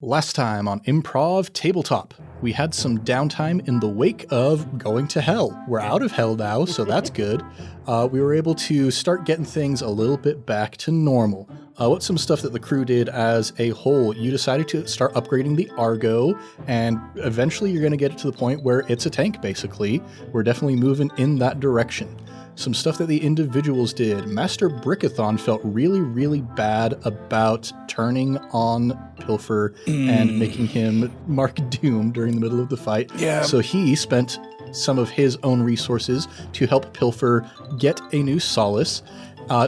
Last time on Improv Tabletop, we had some downtime in the wake of going to hell. We're out of hell now, so that's good. We were able to start getting things a little bit back to normal. What's some stuff that the crew did as a whole? You decided to start upgrading the Argo, and eventually you're going to get it to the point where it's a tank, basically. We're definitely moving in that direction. Some stuff that the individuals did. Master Brickithon felt really, really bad about turning on Pilfer and making him mark doom during the middle of the fight. Yeah. So he spent some of his own resources to help Pilfer get a new solace.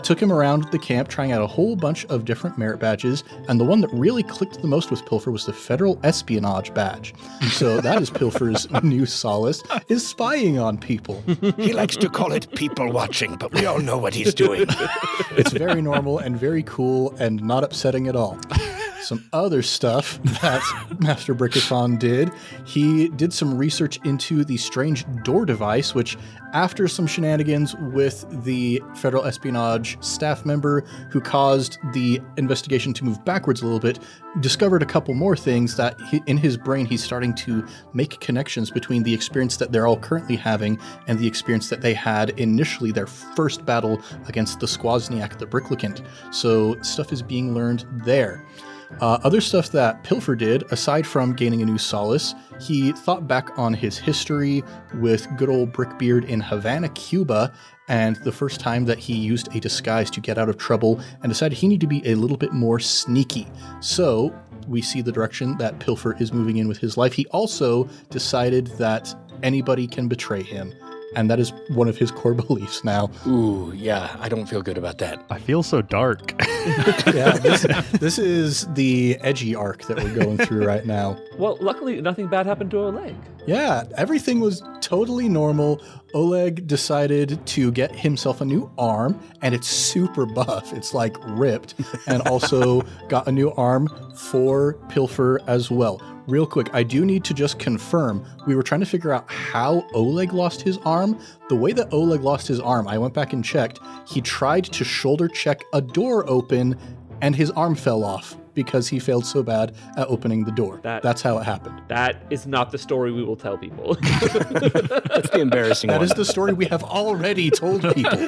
Took him around the camp trying out a whole bunch of different merit badges, and the one that really clicked the most with Pilfer was the Federal Espionage Badge. So that is Pilfer's new solace, is spying on people. He likes to call it people watching, but we all know what he's doing. It's very normal and very cool and not upsetting at all. Some other stuff that Master Brickithon did. He did some research into the strange door device, which after some shenanigans with the Federal Espionage staff member who caused the investigation to move backwards a little bit, discovered a couple more things that in his brain he's starting to make connections between the experience that they're all currently having and the experience that they had initially, their first battle against the Squazniak, the Brickithon. So stuff is being learned there. Other stuff that Pilfer did, aside from gaining a new solace, he thought back on his history with good old Brickbeard in Havana, Cuba, and the first time that he used a disguise to get out of trouble and decided he needed to be a little bit more sneaky. So we see the direction that Pilfer is moving in with his life. He also decided that anybody can betray him. And that is one of his core beliefs now. Ooh, yeah, I don't feel good about that. I feel so dark. Yeah, this is the edgy arc that we're going through right now. Well, luckily, nothing bad happened to Oleg. Yeah, everything was totally normal. Oleg decided to get himself a new arm, and it's super buff. It's like ripped, and also got a new arm for Pilfer as well. Real quick, I do need to just confirm, we were trying to figure out how Oleg lost his arm. The way that Oleg lost his arm, I went back and checked, he tried to shoulder check a door open, and his arm fell off because he failed so bad at opening the door. That's how it happened. That is not the story we will tell people. That's the embarrassing one. That is the story we have already told people.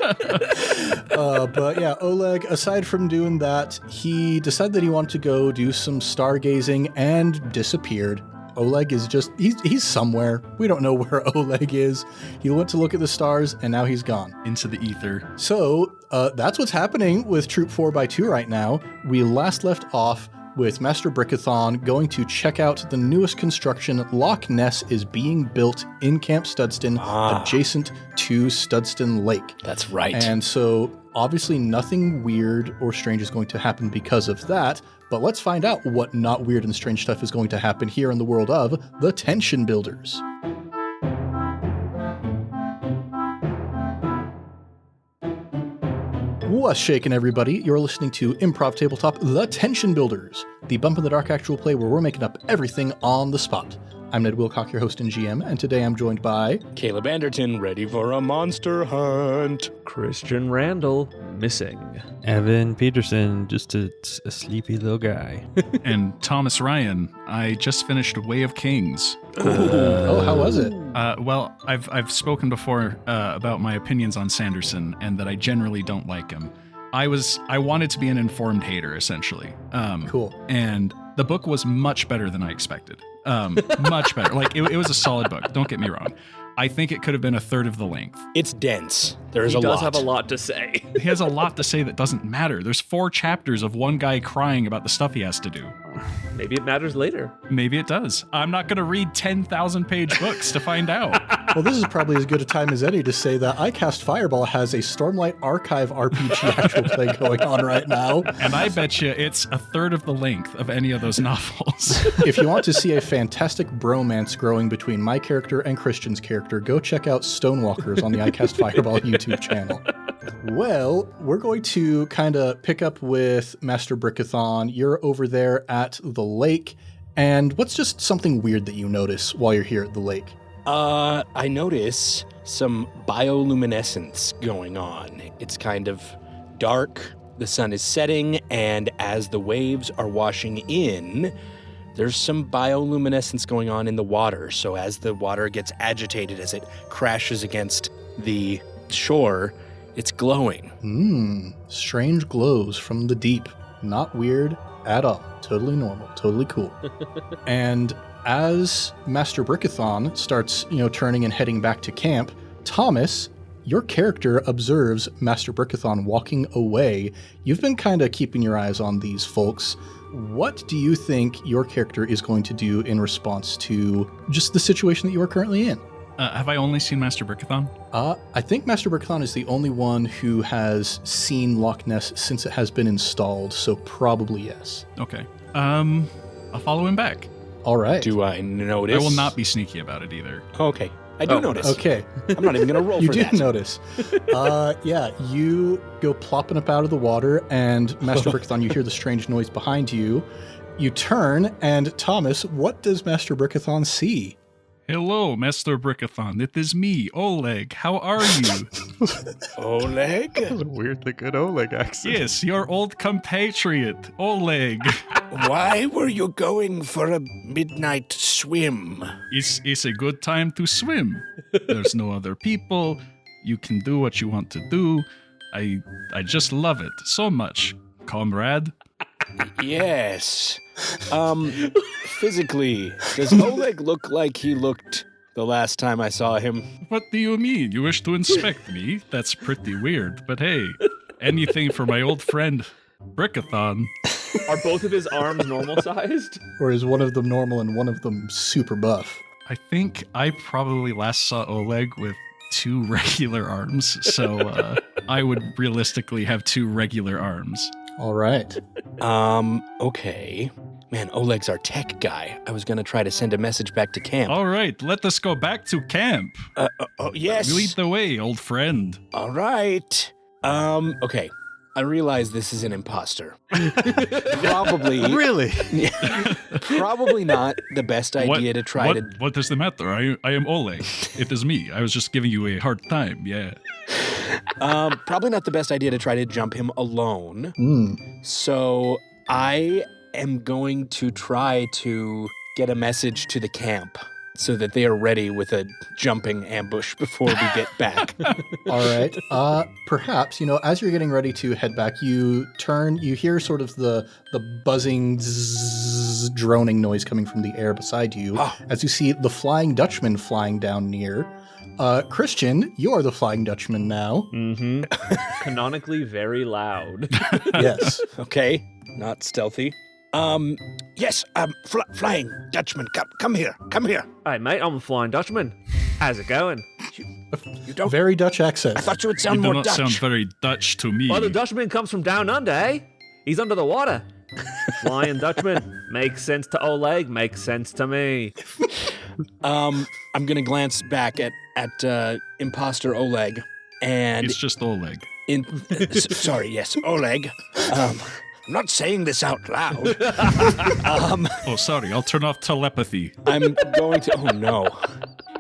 But yeah, Oleg, aside from doing that, he decided that he wanted to go do some stargazing and disappeared. Oleg is just, he's somewhere. We don't know where Oleg is. He went to look at the stars, and now he's gone. Into the ether. So that's what's happening with Troop 4x2 right now. We last left off with Master Brickithon going to check out the newest construction. Loch Ness is being built in Camp Studston, adjacent to Studston Lake. That's right. And so obviously nothing weird or strange is going to happen because of that, but let's find out what not weird and strange stuff is going to happen here in the world of the Tension Builders. What's shaking, everybody? You're listening to Improv Tabletop, The Tension Builders, the Bump in the Dark actual play where we're making up everything on the spot. I'm Ned Wilcock, your host and GM, and today I'm joined by... Caleb Anderton, ready for a monster hunt. Christian Randall, missing. Evan Peterson, just a sleepy little guy. And Thomas Ryan, I just finished Way of Kings. Oh, how was it? Well, I've spoken before about my opinions on Sanderson and that I generally don't like him. I wanted to be an informed hater, essentially. Cool. And the book was much better than I expected. Much better. Like, it was a solid book. Don't get me wrong. I think it could have been a third of the length. It's dense. There's a lot. He does have a lot to say. He has a lot to say that doesn't matter. There's 4 chapters of one guy crying about the stuff he has to do. Maybe it matters later. Maybe it does. I'm not going to read 10,000-page books to find out. Well, this is probably as good a time as any to say that I Cast Fireball has a Stormlight Archive RPG actual play going on right now. And I bet you it's a third of the length of any of those novels. If you want to see a fantastic bromance growing between my character and Christian's character, go check out Stonewalkers on the iCast Fireball YouTube channel. Well, we're going to kind of pick up with Master Brickithon. You're over there at the lake. And what's just something weird that you notice while you're here at the lake? I notice some bioluminescence going on. It's kind of dark, the sun is setting, and as the waves are washing in, there's some bioluminescence going on in the water. So as the water gets agitated, as it crashes against the shore, it's glowing. Strange glows from the deep. Not weird at all. Totally normal. Totally cool. And as Master Brickithon starts, turning and heading back to camp, Thomas, your character observes Master Brickithon walking away. You've been kind of keeping your eyes on these folks. What do you think your character is going to do in response to just the situation that you are currently in? Have I only seen Master Brickithon? I think Master Brickithon is the only one who has seen Loch Ness since it has been installed, so probably yes. Okay. I'll follow him back. All right. Do I notice? I will not be sneaky about it either. Okay. I do notice. Okay. I'm not even going to roll You for do that. notice. Yeah, you go plopping up out of the water, and Master Brickithon, you hear the strange noise behind you. You turn, and Thomas, what does Master Brickithon see? Hello, Master Brickithon. It is me, Oleg. How are you? Oleg? That was a weirdly good Oleg accent. Yes, your old compatriot, Oleg. Why were you going for a midnight swim? It's a good time to swim. There's no other people. You can do what you want to do. I just love it so much, comrade. Yes. Physically, does Oleg look like he looked the last time I saw him? What do you mean? You wish to inspect me? That's pretty weird. But hey, anything for my old friend, Brickithon. Are both of his arms normal sized? Or is one of them normal and one of them super buff? I think I probably last saw Oleg with 2 regular arms, so I would realistically have 2 regular arms. All right. Okay. Man, Oleg's our tech guy. I was going to try to send a message back to camp. All right, let us go back to camp. Yes. Lead the way, old friend. All right. Okay. I realize this is an imposter. Probably. Really? Probably not the best idea to try to. What is the matter? I am Oleg. It is me. I was just giving you a hard time, yeah. Probably not the best idea to try to jump him alone. So I am going to try to get a message to the camp so that they are ready with a jumping ambush before we get back. All right. Perhaps, as you're getting ready to head back, you turn, you hear sort of the buzzing, zzz, droning noise coming from the air beside you as you see the Flying Dutchman flying down near. Christian, you are the Flying Dutchman now. Mm-hmm. Canonically very loud. Yes. Okay, not stealthy. Yes, Flying Dutchman, come here. Hey, mate, I'm a Flying Dutchman. How's it going? You don't. Very Dutch accent. I thought you would You sound do more not Dutch. sound very Dutch to me. Well, the Dutchman comes from down under, eh? He's under the water. Flying Dutchman. Makes sense to Oleg, makes sense to me. I'm gonna glance back at imposter Oleg, and It's just Oleg. sorry, yes, Oleg. I'm not saying this out loud. Oh, sorry. I'll turn off telepathy. I'm going to. Oh no.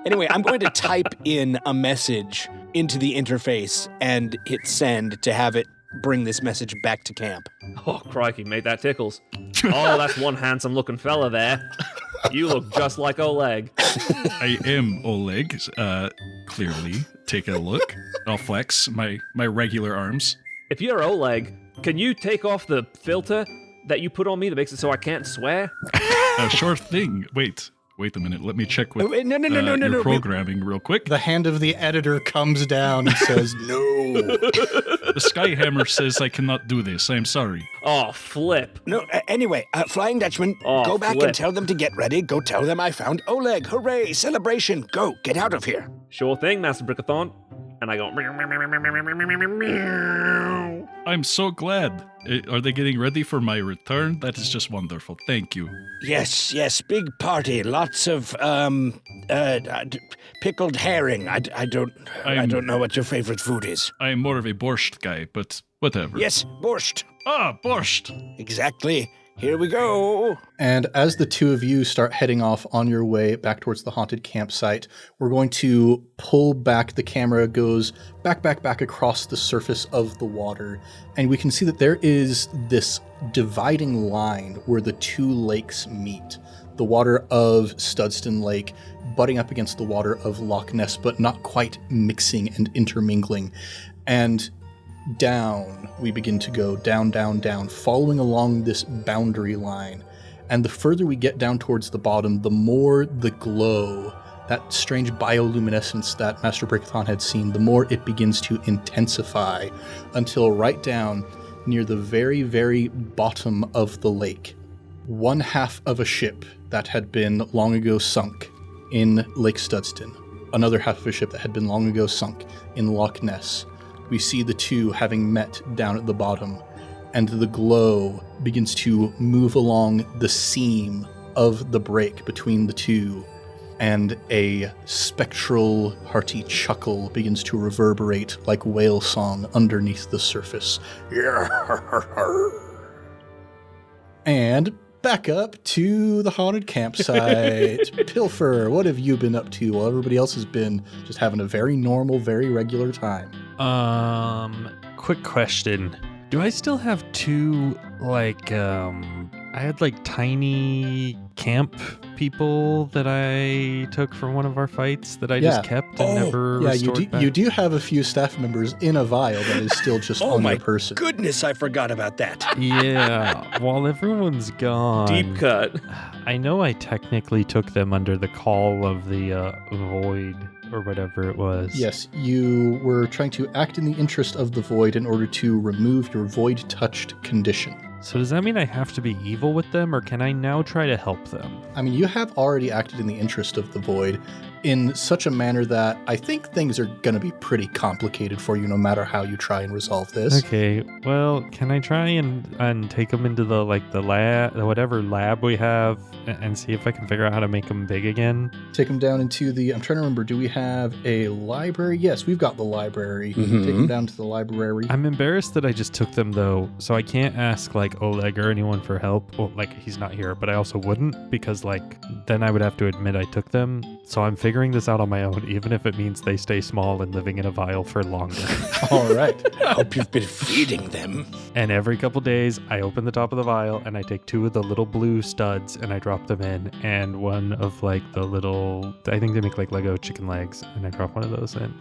Anyway, I'm going to type in a message into the interface and hit send to have it bring this message back to camp. Oh, crikey, mate, that tickles. Oh, that's one handsome-looking fella there. You look just like Oleg. I am Oleg, clearly. Take a look. I'll flex my regular arms. If you're Oleg, can you take off the filter that you put on me that makes it so I can't swear? Sure thing. Wait a minute. Let me check with Wait, no, your programming real quick. The hand of the editor comes down and says, no. The Skyhammer says I cannot do this. I'm sorry. Oh, flip. No, anyway, Flying Dutchman, Oh, go back flip. and tell them to get ready. Go tell them I found Oleg. Hooray, celebration. Go, get out of here. Sure thing, Master Brickithon. And I go... I'm so glad. Are they getting ready for my return? That is just wonderful. Thank you. Yes, big party. Lots of, pickled herring. I don't know what your favorite food is. I am more of a borscht guy, but whatever. Yes, borscht. Ah, borscht. Exactly. Here we go. And as the two of you start heading off on your way back towards the haunted campsite, we're going to pull back. The camera goes back across the surface of the water. And we can see that there is this dividing line where the two lakes meet. The water of Studston Lake butting up against the water of Loch Ness, but not quite mixing and intermingling. And down we begin to go, down, following along this boundary line. And the further we get down towards the bottom, the more the glow, that strange bioluminescence that Master Brickithon had seen, the more it begins to intensify until right down near the very, very bottom of the lake, one half of a ship that had been long ago sunk in Lake Studston, another half of a ship that had been long ago sunk in Loch Ness. We see the two having met down at the bottom, and the glow begins to move along the seam of the break between the two, and a spectral, hearty chuckle begins to reverberate like whale song underneath the surface. And back up to the haunted campsite. Pilfer, what have you been up to while everybody else has been just having a very normal, very regular time? Quick question. Do I still have two, I had tiny camp people that I took from one of our fights that I just kept and never restored back? You do have a few staff members in a vial that is still just on your person. Goodness, I forgot about that. Yeah, while everyone's gone. Deep cut. I know I technically took them under the call of the void or whatever it was. Yes, you were trying to act in the interest of the void in order to remove your void-touched condition. So does that mean I have to be evil with them, or can I now try to help them? I mean, you have already acted in the interest of the void in such a manner that I think things are going to be pretty complicated for you no matter how you try and resolve this. Okay, well, can I try and take them into the lab, whatever lab we have, and see if I can figure out how to make them big again? Take them down into I'm trying to remember, do we have a library? Yes, we've got the library. Mm-hmm. Take them down to the library. I'm embarrassed that I just took them, though, so I can't ask, Oleg or anyone for help. Well, he's not here, but I also wouldn't, because, then I would have to admit I took them. So I'm figuring this out on my own, even if it means they stay small and living in a vial for longer. All right. I hope you've been feeding them. And every couple days, I open the top of the vial and I take two of the little blue studs and I drop them in, and one of the little, I think they make Lego chicken legs, and I drop one of those in.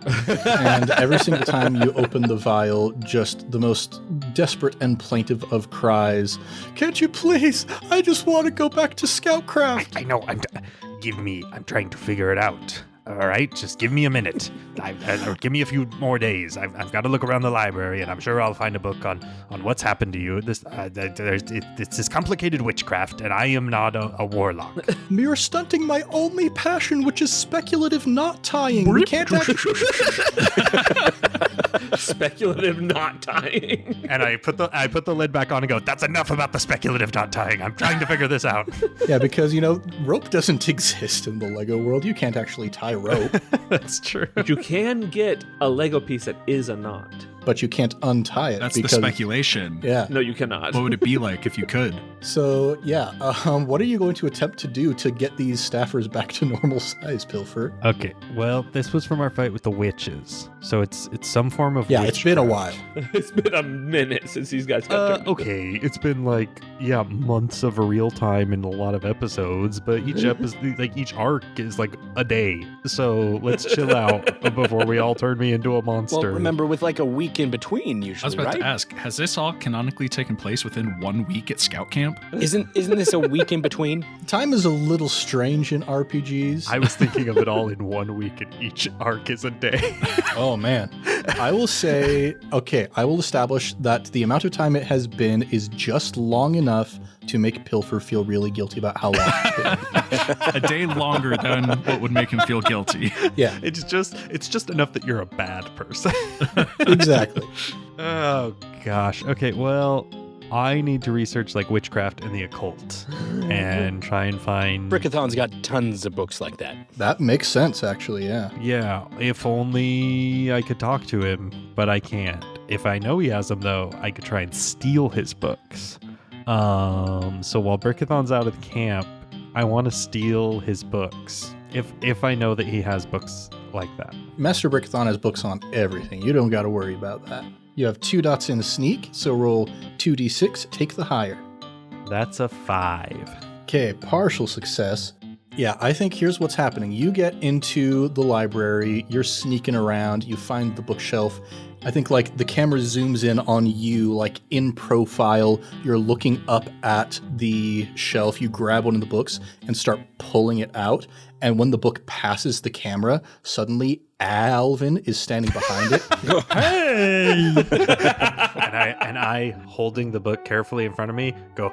And every single time you open the vial, just the most desperate and plaintive of cries. Can't you please? I just want to go back to Scoutcraft. I know. I'm trying to figure it out. All right, just give me a minute. Or give me a few more days. I've got to look around the library, and I'm sure I'll find a book on what's happened to you. It's this complicated witchcraft, and I am not a warlock. You're stunting my only passion, which is speculative knot tying. We can't Speculative knot tying. And I put the lid back on and go, that's enough about the speculative knot tying. I'm trying to figure this out. Yeah, because, rope doesn't exist in the Lego world. You can't actually tie rope. That's true. But you can get a Lego piece that is a knot. But you can't untie it. That's because, the speculation. Yeah. No, you cannot. What would it be like if you could? So, yeah. What are you going to attempt to do to get these staffers back to normal size, Pilfer? Okay, well, this was from our fight with the witches. So it's some form of Yeah, it's been a witchcraft. while. It's been a minute since these guys got turned. Okay, it's been months of real time in a lot of episodes, but each episode, each arc is a day. So let's chill out before we all turn me into a monster. Well, remember, with a week in between, I usually, was about right? to ask, has this all canonically taken place within 1 week at Scout Camp? Isn't this a week in between? Time is a little strange in RPGs. I was thinking of it all in 1 week, and each arc is a day. Oh, man. I will say, I will establish that the amount of time it has been is just long enough to make Pilfer feel really guilty about how long it's been. A day longer than what would make him feel guilty. Yeah, It's just enough that you're a bad person. exactly. Oh, gosh. Okay, well, I need to research witchcraft and the occult and try and find... Brickithon's got tons of books like that. That makes sense, actually, yeah. Yeah, if only I could talk to him, but I can't. If I know he has them, though, I could try and steal his books. So while Brickithon's out of the camp, I want to steal his books. If I know that he has books like that. Master Brickithon has books on everything. You don't got to worry about that. You have 2 dots in sneak, so roll 2d6, take the higher. That's a 5. Okay, partial success. Yeah, I think here's what's happening. You get into the library, you're sneaking around, you find the bookshelf. I think like the camera zooms in on you, like in profile. You're looking up at the shelf. You grab one of the books and start pulling it out. And when the book passes the camera, suddenly Aaaaaalvin is standing behind it. Hey! and I, holding the book carefully in front of me, go,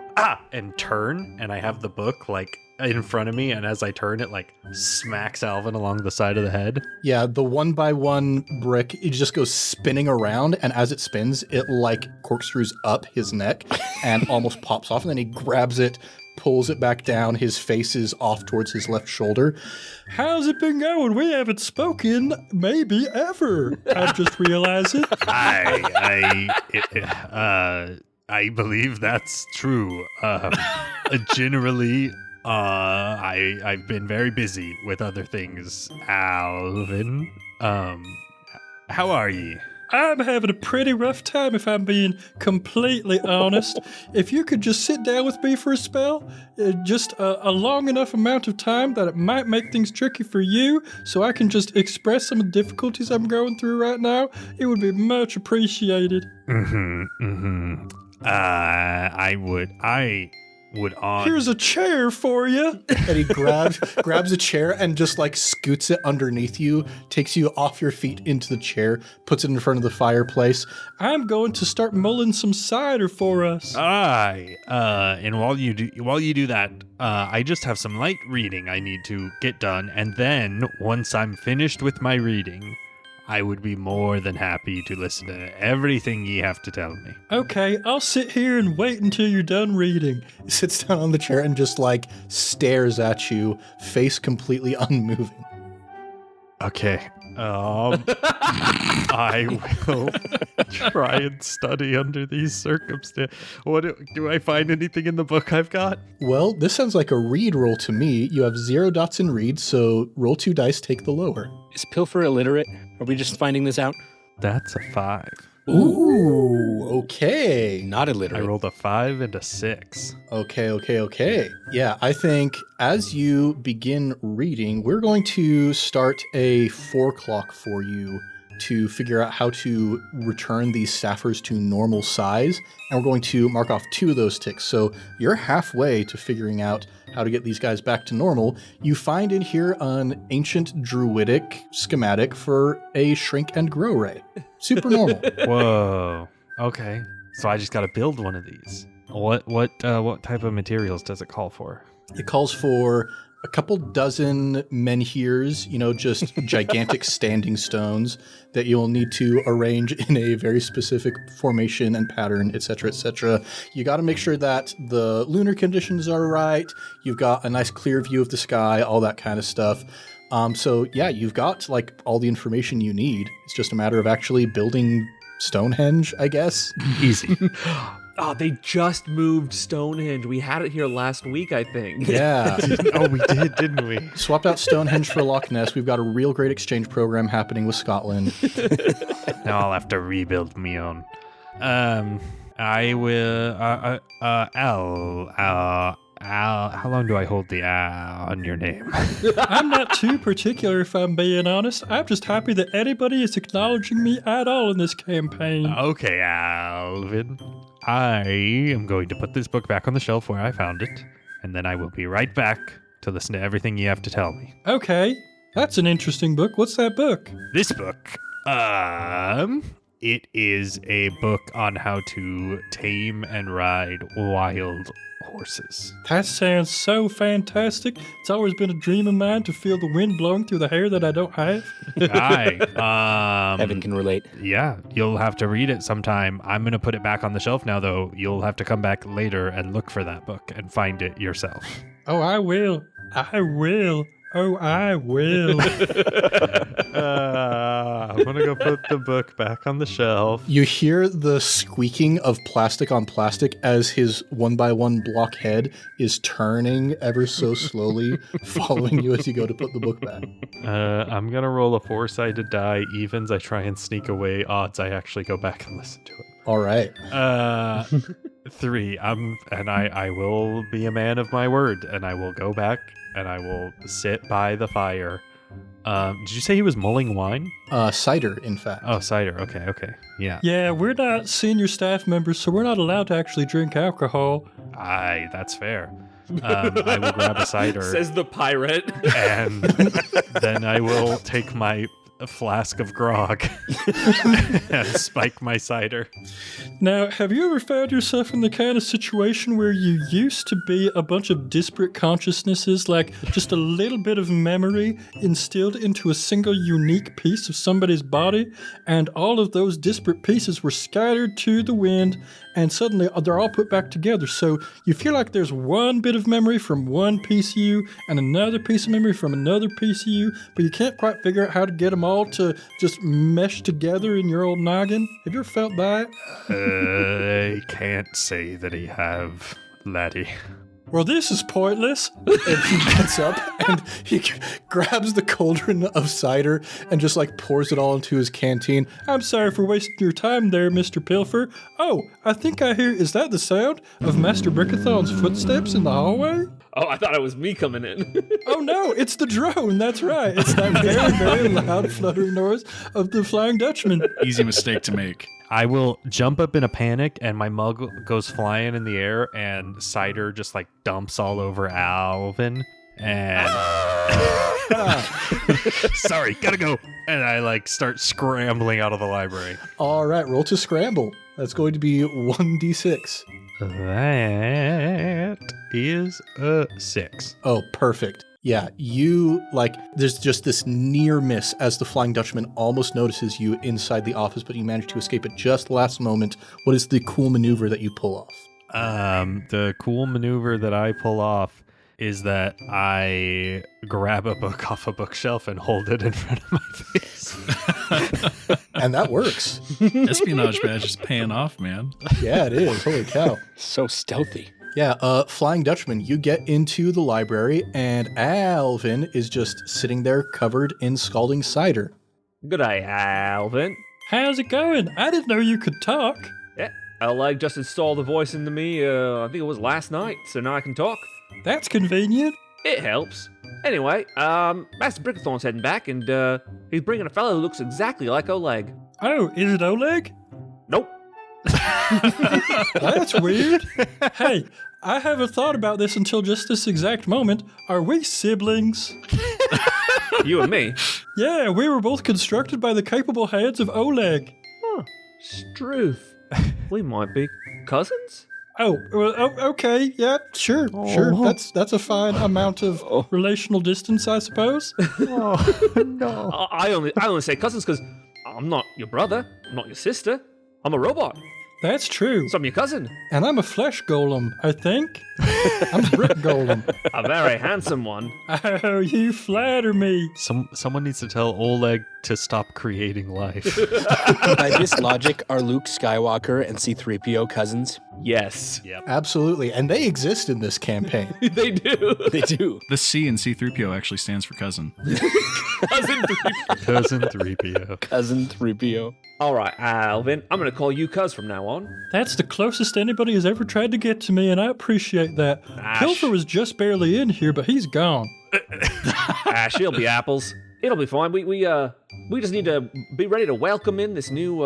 and turn. And I have the book like in front of me. And as I turn, it like smacks Alvin along the side of the head. Yeah, the 1x1 brick, it just goes spinning around. And as it spins, it like corkscrews up his neck and almost pops off. And then he grabs it, pulls it back down. His face is off towards his left shoulder. How's it been going? We haven't spoken maybe ever. I just realized it. I believe that's true. Generally, I've been very busy with other things. Alvin, how are ye? I'm having a pretty rough time, if I'm being completely honest. If you could just sit down with me for a spell, just a long enough amount of time that it might make things tricky for you, so I can just express some of the difficulties I'm going through right now, it would be much appreciated. I would on. Here's a chair for you. And he grabs a chair and just like scoots it underneath you, takes you off your feet into the chair, puts it in front of the fireplace. I'm going to start mulling some cider for us. And while you do that, I just have some light reading I need to get done, and then once I'm finished with my reading, I would be more than happy to listen to everything ye have to tell me. Okay, I'll sit here and wait until you're done reading. He sits down on the chair and just like stares at you, face completely unmoving. Okay. I will try and study under these circumstances. What do I find anything in the book I've got? Well, this sounds like a read roll to me. You have 0 dots in read, so roll 2 dice, take the lower. Is Pilfer illiterate? Are we just finding this out? That's a 5. Ooh, okay. Not I illiterate. rolled a 5 and a 6. Okay. Yeah, I think as you begin reading, we're going to start a 4 clock for you to figure out how to return these staffers to normal size. And we're going to mark off 2 of those ticks. So you're halfway to figuring out how to get these guys back to normal. You find in here an ancient druidic schematic for a shrink and grow ray. Super normal. Whoa. Okay. So I just got to build one of these. What type of materials does it call for? It calls for a couple dozen menhirs, just gigantic standing stones that you'll need to arrange in a very specific formation and pattern, etc., etc. You got to make sure that the lunar conditions are right. You've got a nice clear view of the sky, all that kind of stuff. So yeah, you've got like all the information you need. It's just a matter of actually building Stonehenge, I guess. Easy. Oh, they just moved Stonehenge. We had it here last week, I think. Yeah. Oh, we did, didn't we? Swapped out Stonehenge for Loch Ness. We've got a real great exchange program happening with Scotland. Now I'll have to rebuild me own. I will. Al, how long do I hold the on your name? I'm not too particular, if I'm being honest. I'm just happy that anybody is acknowledging me at all in this campaign. Okay, Alvin. I am going to put this book back on the shelf where I found it, and then I will be right back to listen to everything you have to tell me. Okay, that's an interesting book. What's that book? This book, it is a book on how to tame and ride wild horses. That sounds so fantastic. It's always been a dream of mine to feel the wind blowing through the hair that I don't have. Aye. Evan can relate. Yeah, you'll have to read it sometime. I'm going to put it back on the shelf now, though. You'll have to come back later and look for that book and find it yourself. Oh, I will. Oh, I will. I'm gonna go put the book back on the shelf. You hear the squeaking of plastic on plastic as his 1x1 block head is turning ever so slowly, following you as you go to put the book back. I'm gonna roll a 4-sided die. Evens, I try and sneak away. Odds, I actually go back and listen to it. All right. 3. I will be a man of my word, and I will go back and I will sit by the fire. Did you say he was mulling wine? Cider, in fact. Oh, cider. Okay. Yeah. Yeah, we're not senior staff members, so we're not allowed to actually drink alcohol. Aye, that's fair. I will grab a cider. Says the pirate. And then I will take my flask of grog and spike my cider. Now, have you ever found yourself in the kind of situation where you used to be a bunch of disparate consciousnesses, like just a little bit of memory instilled into a single unique piece of somebody's body, and all of those disparate pieces were scattered to the wind, and suddenly they're all put back together? So you feel like there's one bit of memory from one piece of you and another piece of memory from another piece of you, but you can't quite figure out how to get them all to just mesh together in your old noggin. Have you ever felt that? I can't say that I have, laddie. Well, this is pointless. And he gets up and he grabs the cauldron of cider and just like pours it all into his canteen. I'm sorry for wasting your time there, Mr. Pilfer. Oh, I think I hear, is that the sound of Master Brickithon's footsteps in the hallway? Oh, I thought it was me coming in. Oh no, it's the drone, that's right. It's that very, very loud fluttering noise of the Flying Dutchman. Easy mistake to make. I will jump up in a panic, and my mug goes flying in the air, and cider just like dumps all over Aaaaaalvin. And sorry, gotta go. And I like start scrambling out of the library. All right, roll to scramble. That's going to be 1d6. That is a 6. Oh, perfect. Yeah, you, like, there's just this near miss as the Flying Dutchman almost notices you inside the office, but you manage to escape at just the last moment. What is the cool maneuver that you pull off? The cool maneuver that I pull off is that I grab a book off a bookshelf and hold it in front of my face. And that works. Espionage badge is paying off, man. Yeah, it is. Holy cow. So stealthy. Yeah, Flying Dutchman, you get into the library, and Aaaaaalvin is just sitting there covered in scalding cider. Good day, Alvin. How's it going? I didn't know you could talk. Yeah, Oleg just installed the voice into me, I think it was last night, so now I can talk. That's convenient. It helps. Anyway, Master Brickithon's heading back, and he's bringing a fellow who looks exactly like Oleg. Oh, is it Oleg? Nope. That's weird. Hey, I haven't thought about this until just this exact moment. Are we siblings? You and me? Yeah, we were both constructed by the capable hands of Oleg. Huh. Struth. We might be cousins? Oh, well, okay, yeah, sure. That's a fine amount of relational distance, I suppose. I only say cousins because I'm not your brother, I'm not your sister, I'm a robot. That's true. So I'm your cousin. And I'm a flesh golem, I think. I'm a brick golem. A very handsome one. Oh, you flatter me. Someone needs to tell Oleg to stop creating life. By this logic, are Luke Skywalker and C-3PO cousins? Yes. Yep. Absolutely, and they exist in this campaign. They do. They do. The C in C-3PO actually stands for cousin. Cousin 3PO. Cousin 3PO. Cousin 3PO. All right, Alvin, I'm going to call you Cuz from now on. That's the closest anybody has ever tried to get to me, and I appreciate that. Pilfer was just barely in here, but he's gone. She'll be apples. It'll be fine. We just need to be ready to welcome in this new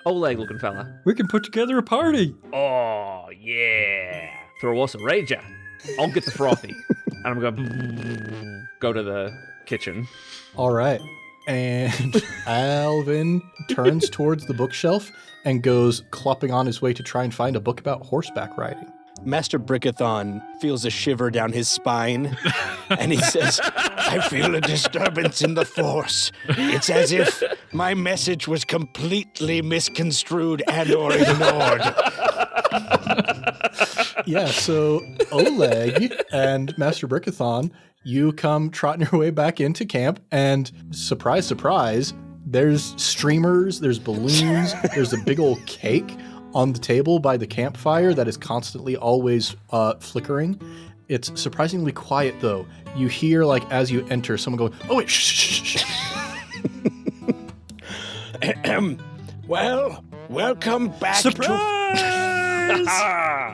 Oleg-looking fella. We can put together a party. Oh, yeah. Throw us a rager. I'll get the frothy. And I'm going to go to the kitchen. All right. And Alvin turns towards the bookshelf and goes clopping on his way to try and find a book about horseback riding. Master Brickithon feels a shiver down his spine, and he says, I feel a disturbance in the Force. It's as if my message was completely misconstrued and or ignored. Yeah, so Oleg and Master Brickithon, you come trotting your way back into camp, and surprise, surprise, there's streamers, there's balloons, there's a big old cake on the table by the campfire that is constantly always flickering. It's surprisingly quiet, though. You hear, like, as you enter, someone going, "Oh, wait, shh, shh, shh." Well, welcome back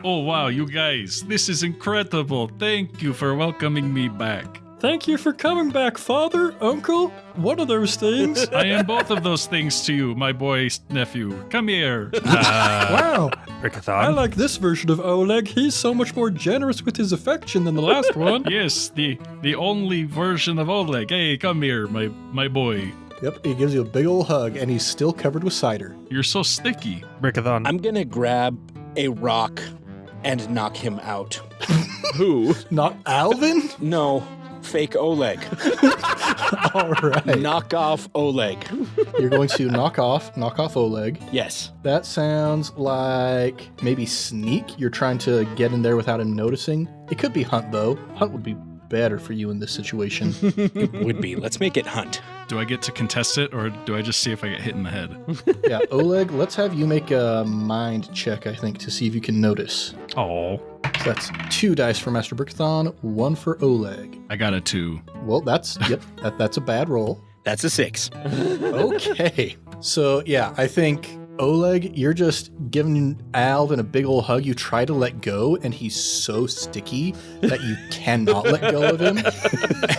Oh, wow, you guys. This is incredible. Thank you for welcoming me back. Thank you for coming back, father, uncle, one of those things. I am both of those things to you, my boy's nephew. Come here. Wow. Brickithon. I like this version of Oleg. He's so much more generous with his affection than the last one. Yes, the only version of Oleg. Hey, come here, my boy. Yep, he gives you a big old hug, and he's still covered with cider. You're so sticky. Brickithon. I'm gonna grab a rock and knock him out. Who? Not Alvin? No, fake Oleg. All right. Knock off Oleg. You're going to knock off Oleg. Yes. That sounds like maybe sneak. You're trying to get in there without him noticing. It could be hunt, though. Hunt would be better for you in this situation. It would be. Let's make it hunt. Do I get to contest it, or do I just see if I get hit in the head? Yeah, Oleg, let's have you make a mind check, I think, to see if you can notice. Oh, So that's 2 dice for Master Brickithon, 1 for Oleg. I got a 2. Well, that's a bad roll. That's a 6. Okay. So, yeah, I think, Oleg, you're just giving Alvin a big old hug. You try to let go, and he's so sticky that you cannot let go of him.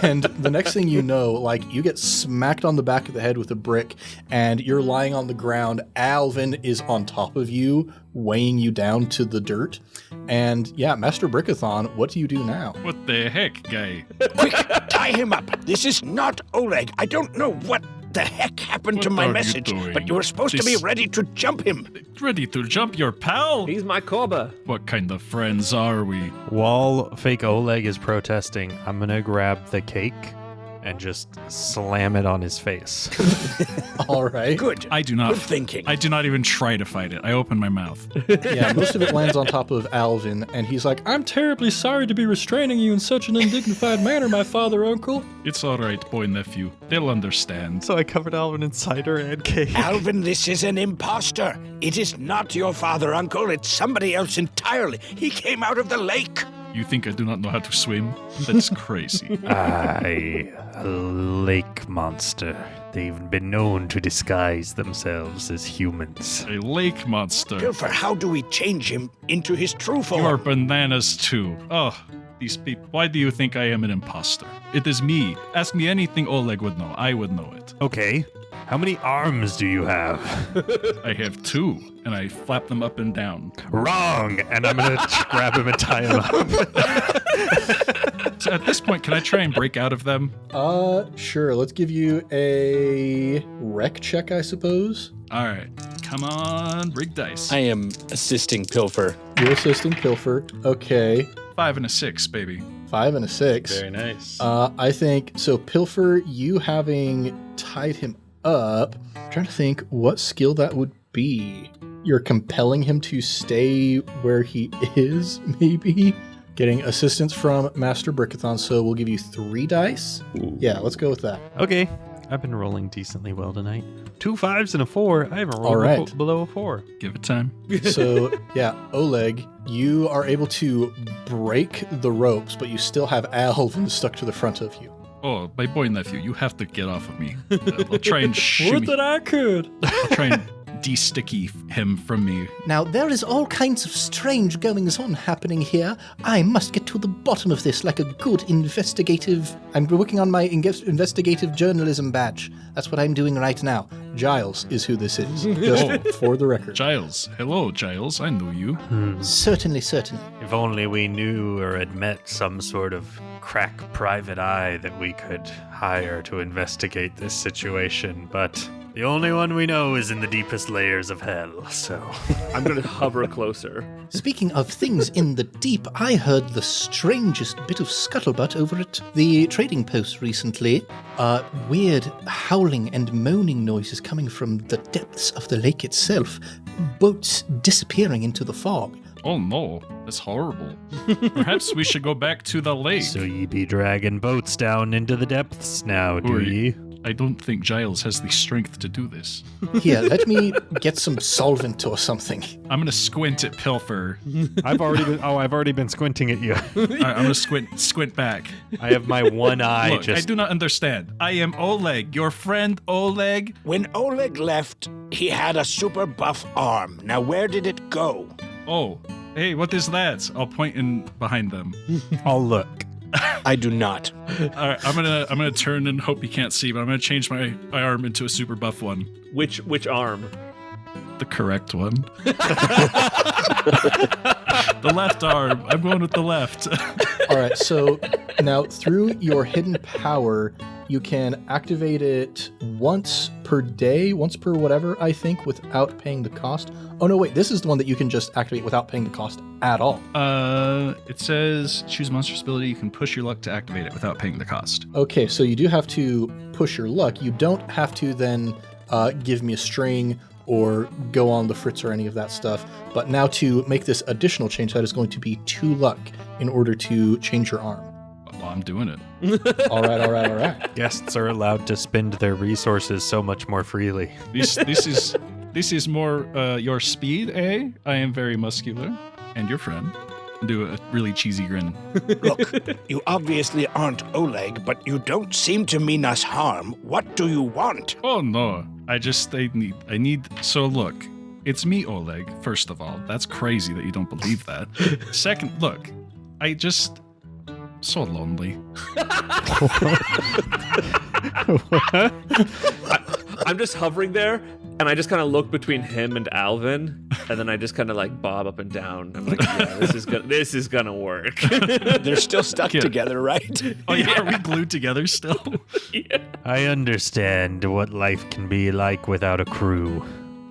And the next thing you know, like, you get smacked on the back of the head with a brick, and you're lying on the ground. Alvin is on top of you, weighing you down to the dirt. And, yeah, Master Brickithon, what do you do now? What the heck, guy? Quick, tie him up. This is not Oleg. I don't know what the heck happened to What my are you message, doing? but you were supposed to be This- ready to jump him. Ready to jump your pal? He's my Korba. What kind of friends are we? While fake Oleg is protesting, I'm gonna grab the cake and just slam it on his face. All right. Good. I do not. Good thinking. I do not even try to fight it. I open my mouth. Yeah, most of it lands on top of Alvin, and he's like, I'm terribly sorry to be restraining you in such an undignified manner, my father, uncle. It's all right, boy nephew. They'll understand. So I covered Alvin in cider and cake. Alvin, this is an imposter. It is not your father, uncle. It's somebody else entirely. He came out of the lake. You think I do not know how to swim? That's crazy. A lake monster. They've been known to disguise themselves as humans. A lake monster. Pilfer, how do we change him into his true form? You are bananas too. Oh, these people. Why do you think I am an imposter? It is me. Ask me anything Oleg would know. I would know it. Okay. How many arms do you have? I have 2, and I flap them up and down. Wrong! And I'm gonna grab him and tie him up. So at this point, can I try and break out of them? sure, let's give you a rec check, I suppose. All right. Come on, rig dice. I am assisting Pilfer. You're assisting Pilfer. Okay. 5 and a 6, baby. 5 and a 6. Very nice. I think, so Pilfer, you having tied him up, I'm trying to think what skill that would be. You're compelling him to stay where he is, maybe? Getting assistance from Master Brickithon, so we'll give you 3 dice. Ooh. Yeah, let's go with that. Okay. I've been rolling decently well tonight. 2 5s and a 4. I haven't rolled All right. below a 4. Give it time. So, yeah, Oleg, you are able to break the ropes, but you still have Aaaaaalvin stuck to the front of you. Oh, my boy nephew, you have to get off of me. I'll try and Would shimmy. that I could. I'll try and de-sticky him from me. Now, there is all kinds of strange goings-on happening here. I must get to the bottom of this like a good investigative... I'm working on my investigative journalism badge. That's what I'm doing right now. Giles is who this is, just for the record. Giles. Hello, Giles. I knew you. Certainly, certainly. If only we knew or had met some sort of crack private eye that we could hire to investigate this situation, but the only one we know is in the deepest layers of hell, so... I'm gonna hover closer. Speaking of things in the deep, I heard the strangest bit of scuttlebutt over at the trading post recently. Weird howling and moaning noises coming from the depths of the lake itself. Boats disappearing into the fog. Oh no, that's horrible. Perhaps we should go back to the lake. So ye be dragging boats down into the depths now, do Or- ye? I don't think Giles has the strength to do this. Here, let me get some solvent or something. I'm gonna squint at Pilfer. I've already been squinting at you. Alright, I'm gonna squint back. I have my one eye Look, I do not understand. I am Oleg, your friend Oleg. When Oleg left, he had a super buff arm. Now where did it go? Oh, hey, what is that? I'll point in behind them. I'll look. I do not. All right, I'm gonna turn and hope you can't see, but I'm gonna change my arm into a super buff one, Which arm? the correct one. The left arm. I'm going with the left. All right, so now through your hidden power, you can activate it once per day, once per whatever, I think, without paying the cost. Oh, no, wait, this is the one that you can just activate without paying the cost at all. It says choose monstrous ability. You can push your luck to activate it without paying the cost. Okay, so you do have to push your luck. You don't have to then give me a string or go on the fritz or any of that stuff. But now to make this additional change, that is going to be 2 luck in order to change your arm. Well, I'm doing it. All right. Guests are allowed to spend their resources so much more freely. This is more your speed, eh? I am very muscular, and your friend. Do a really cheesy grin. Look, you obviously aren't Oleg, but you don't seem to mean us harm. What do you want? Oh no, I need. So look, it's me, Oleg. First of all, that's crazy that you don't believe that. Second, look, so lonely. I'm just hovering there, and I just kind of look between him and Alvin, and then I just kind of like bob up and down. I'm like, yeah, this is gonna work. They're still stuck Yeah. together, right? Oh yeah, are we glued together still? Yeah. I understand what life can be like without a crew.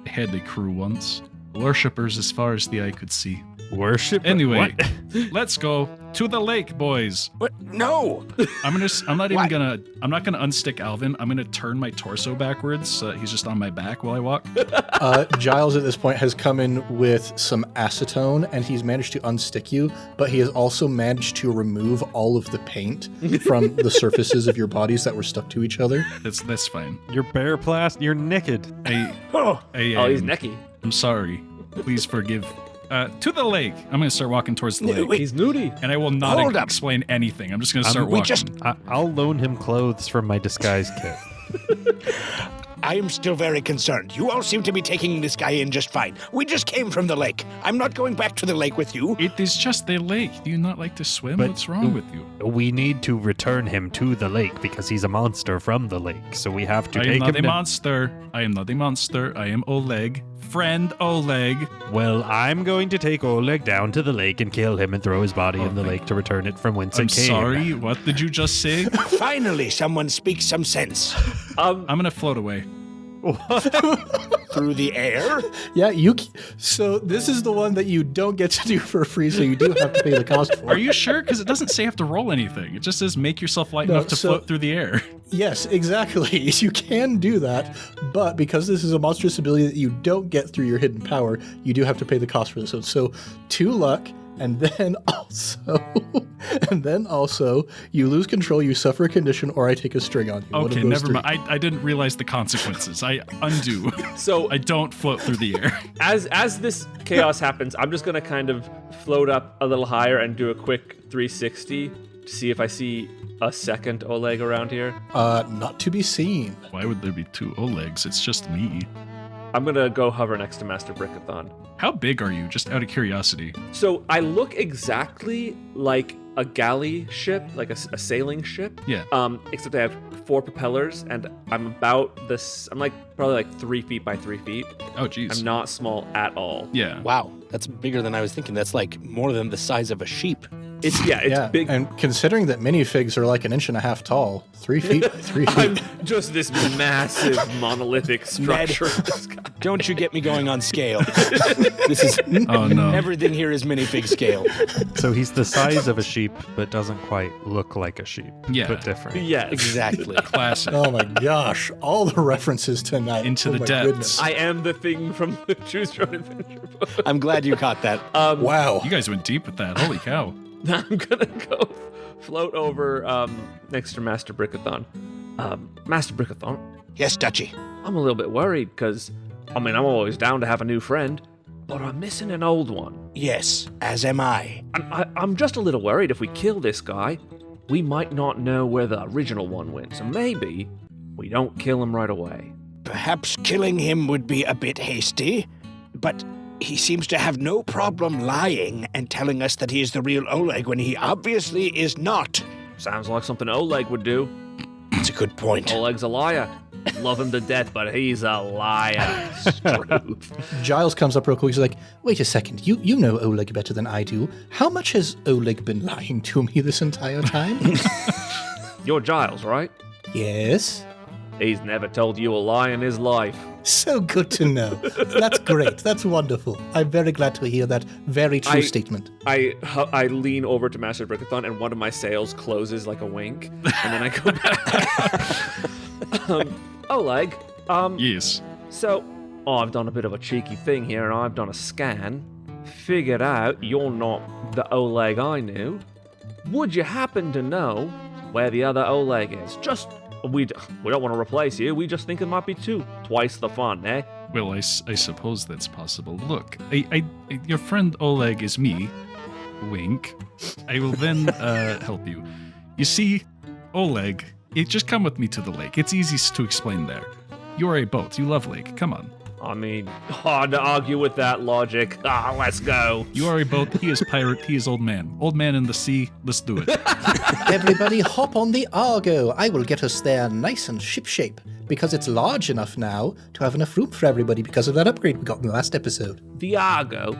I had a crew once. Worshippers as far as the eye could see. Worship? Anyway, What? let's go to the lake, boys. What? No! I'm not Why? I'm not gonna unstick Alvin. I'm gonna turn my torso backwards so that he's just on my back while I walk. Giles at this point has come in with some acetone and he's managed to unstick you, but he has also managed to remove all of the paint from the surfaces of your bodies that were stuck to each other. That's fine. You're bare plast. You're naked. Oh, he's necky. I'm sorry. Please forgive. To the lake. I'm gonna start walking towards the lake. Wait. He's nudie. And I will not Hold up. explain anything. I'm just gonna start we walking. just- I'll loan him clothes from my disguise kit. I am still very concerned. You all seem to be taking this guy in just fine. We just came from the lake. I'm not going back to the lake with you. It is just the lake. Do you not like to swim? But- What's wrong with you? We need to return him to the lake because he's a monster from the lake. So we have to I am take not him a down. monster. I am not a monster. I am Oleg. Friend Oleg. Well, I'm going to take Oleg down to the lake and kill him and throw his body in the lake to return it from whence I'm it came. sorry. What did you just say? Finally, someone speaks some sense. I'm gonna float away. Through the air? Yeah, so this is the one that you don't get to do for free, so you do have to pay the cost for. Are you sure? Because it doesn't say you have to roll anything. It just says make yourself light No, enough to so- float through the air. Yes, exactly. You can do that, but because this is a monstrous ability that you don't get through your hidden power, you do have to pay the cost for this one. So 2 luck, and then also, you lose control, you suffer a condition, or I take a string on you. One of Okay, those never 3. mind. I didn't realize the consequences. I undo. So I don't float through the air. as this chaos happens, I'm just gonna kind of float up a little higher and do a quick 360 to see if I see a second Oleg around here. Not to be seen. Why would there be 2 Olegs? It's just me. I'm gonna go hover next to Master Brickithon. How big are you? Just out of curiosity. So I look exactly like a galley ship, like a sailing ship. Yeah. Except I have 4 propellers, and I'm about this. I'm like probably like 3 feet by 3 feet. Oh, geez. I'm not small at all. Yeah. Wow, that's bigger than I was thinking. That's like more than the size of a sheep. It's big. And considering that minifigs are like 1.5 inches tall, 3 feet, 3 feet. I'm just this massive monolithic structure. Don't you get me going on scale. This is Oh no. everything here is minifig scale. So he's the size of a sheep, but doesn't quite look like a sheep. Yeah. But different. Yes. Exactly. Classic. Oh my gosh, all the references tonight. Into Oh the my depths. goodness. I am the thing from the Choose Your Own Adventure book. I'm glad you caught that. Wow. You guys went deep with that. Holy cow. I'm gonna go float over next to Master Brickithon. Master Brickithon, Yes, Dutchy. I'm a little bit worried because, I'm always down to have a new friend, but I'm missing an old one. Yes, as am I. I'm just a little worried if we kill this guy, we might not know where the original one went, so maybe we don't kill him right away. Perhaps killing him would be a bit hasty, but he seems to have no problem lying and telling us that he is the real Oleg when he obviously is not. Sounds like something Oleg would do. It's a good point. Oleg's a liar. Love him to death, but he's a liar. Struth. Giles comes up real quick. He's like, wait a second. You know Oleg better than I do. How much has Oleg been lying to me this entire time? You're Giles, right? Yes. He's never told you a lie in his life. So good to know. That's great. That's wonderful. I'm very glad to hear that very true statement. I lean over to Master Brickithon, and one of my sails closes like a wink, and then I go back. Oleg, Yes. so I've done a bit of a cheeky thing here, and I've done a scan. Figured out you're not the Oleg I knew. Would you happen to know where the other Oleg is? We don't want to replace you. We just think it might be twice the fun, eh? Well, I suppose that's possible. Look, your friend Oleg is me. Wink. I will then help you. You see, Oleg, just come with me to the lake. It's easy to explain there. You're a boat. You love lake. Come on. Hard to argue with that logic. Let's go. You are a boat. He is pirate. He is old man. Old man in the sea. Let's do it. Everybody hop on the Argo. I will get us there nice and shipshape because it's large enough now to have enough room for everybody because of that upgrade we got in the last episode. The Argo?